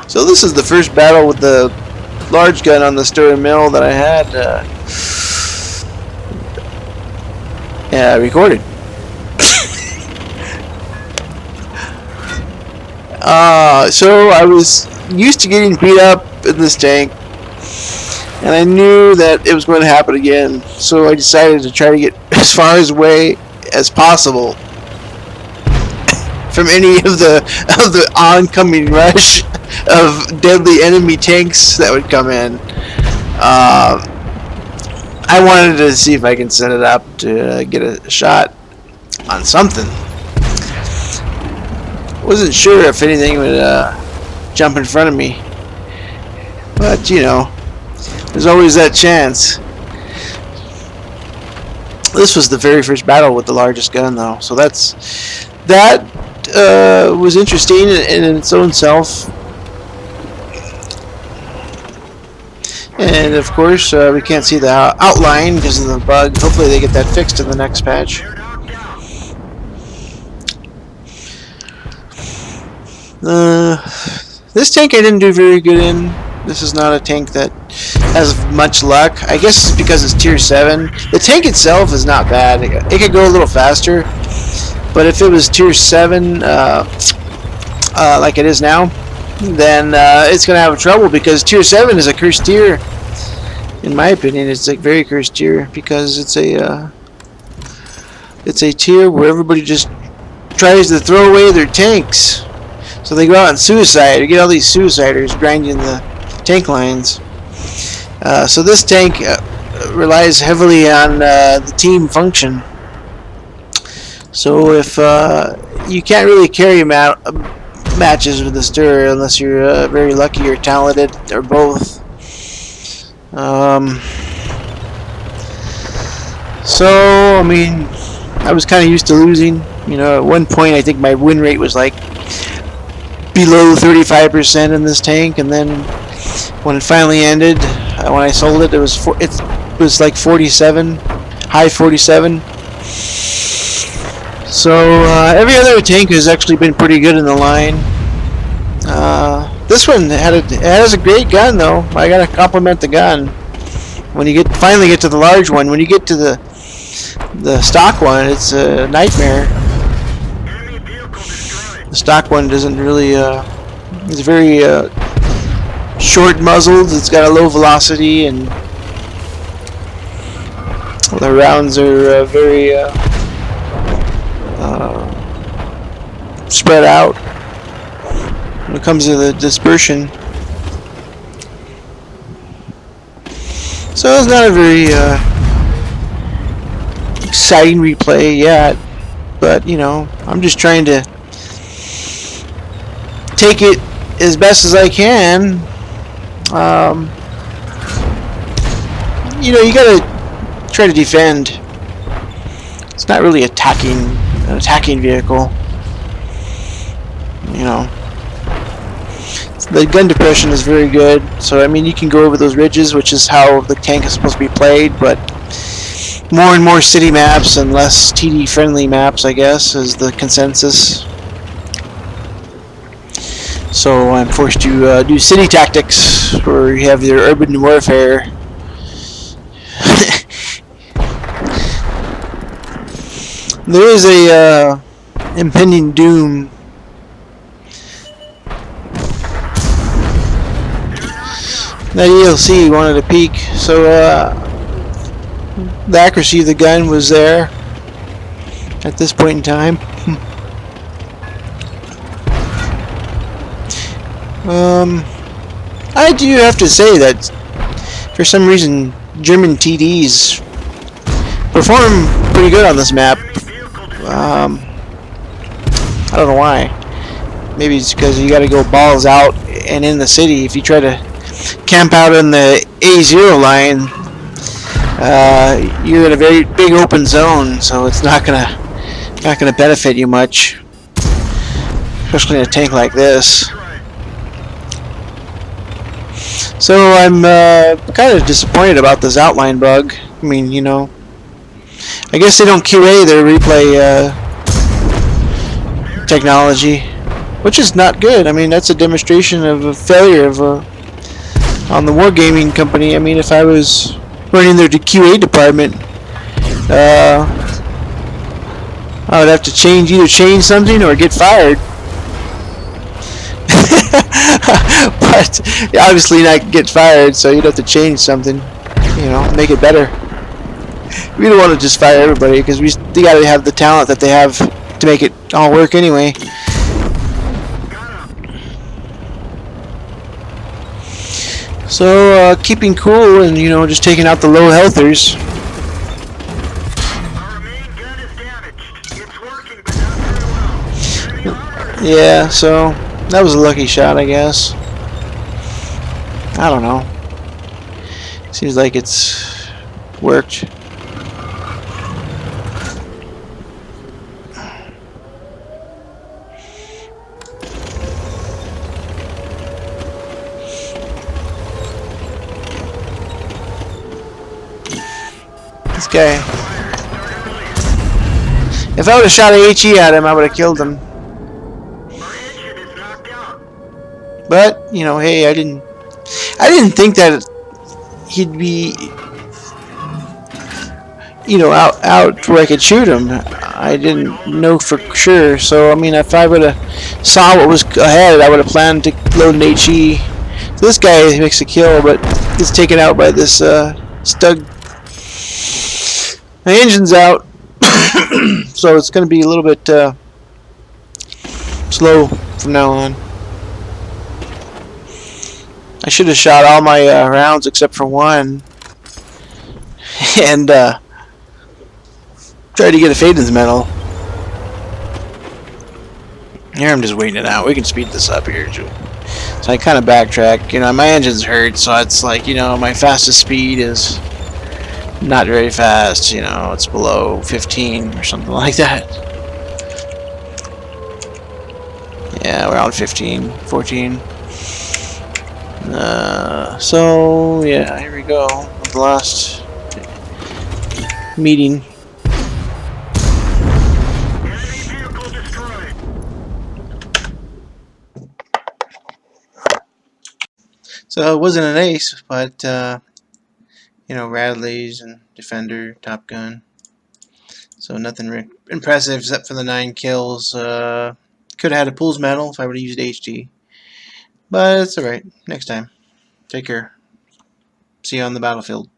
So this is the first battle with the large gun on the Sturer Emil that I had recorded. So I was used to getting beat up in this tank, and I knew that it was going to happen again, so I decided to try to get as far away as possible from any of the oncoming rush of deadly enemy tanks that would come in. I wanted to see if I can set it up to get a shot on something. Wasn't sure if anything would jump in front of me, but you know, there's always that chance. This was the very first battle with the largest gun, though, so that was interesting in its own self. And of course, we can't see the outline because of the bug. Hopefully they get that fixed in the next patch. This tank I didn't do very good in. This is not a tank that has much luck. I guess it's because it's tier 7. The tank itself is not bad. It could go a little faster. But if it was tier 7, like it is now, then it's going to have trouble, because tier 7 is a cursed tier. In my opinion, it's a very cursed tier, because it's a tier where everybody just tries to throw away their tanks. So they go out and suicide. You get all these suiciders grinding the tank lines. So this tank relies heavily on the team function. So if you can't really carry matches with the Sturer unless you're very lucky or talented, or both. So I mean, I was kind of used to losing. You know, at one point I think my win rate was like below 35% in this tank, and then when it finally ended, when I sold it, it was like 47, high 47. So every other tank has actually been pretty good in the line. This one has a great gun, though. I gotta compliment the gun. When you finally get to the large one, when you get to the stock one, it's a nightmare. The stock one doesn't really. It's very short muzzled. It's got a low velocity, and the rounds are very spread out when it comes to the dispersion. So it's not a very exciting replay yet, but you know, I'm just trying to take it as best as I can. You know, you gotta try to defend. It's not really an attacking vehicle. You know, the gun depression is very good, so I mean, you can go over those ridges, which is how the tank is supposed to be played, but more and more city maps and less TD friendly maps, I guess, is the consensus. So I'm forced to do city tactics, where you have your urban warfare. There is a impending doom. That ELC wanted a peek, so the accuracy of the gun was there at this point in time. I do have to say that for some reason German TDs perform pretty good on this map. I don't know why. Maybe it's because you got to go balls out and in the city. If you try to camp out in the A0 line, you're in a very big open zone, so it's not gonna benefit you much, especially in a tank like this. So I'm kind of disappointed about this outline bug. I mean, you know, I guess they don't QA their replay technology, which is not good. I mean, that's a demonstration of a failure of on the wargaming company. I mean, if I was running their QA department, I would have to either change something or get fired. But obviously not get fired, so you'd have to change something, make it better. We don't want to just fire everybody because they got to have the talent that they have to make it all work anyway. So keeping cool and just taking out the low healthers. Our main gun is damaged. It's working, but not very well. Yeah, so that was a lucky shot, I guess. I don't know. Seems like it's worked. This guy. If I would have shot a HE at him, I would have killed him. But hey, I didn't think that he'd be, out where I could shoot him. I didn't know for sure. So I mean, if I would have saw what was ahead, I would have planned to load an HE. So this guy makes a kill, but gets taken out by this Stug. My engine's out, so it's going to be a little bit slow from now on. I should have shot all my rounds except for one, and tried to get a fade in the metal. Here I'm just waiting it out. We can speed this up here. So I kind of backtrack. My engine's hurt, so it's like, my fastest speed is not very fast. It's below 15 or something like that. Yeah, we're on 15, 14. So yeah, here we go. The last meeting. So it wasn't an ace, but Radley's and Defender, Top Gun. So nothing impressive except for the 9 kills. Could have had a Pools medal if I would have used HG. But it's alright. Next time. Take care. See you on the battlefield.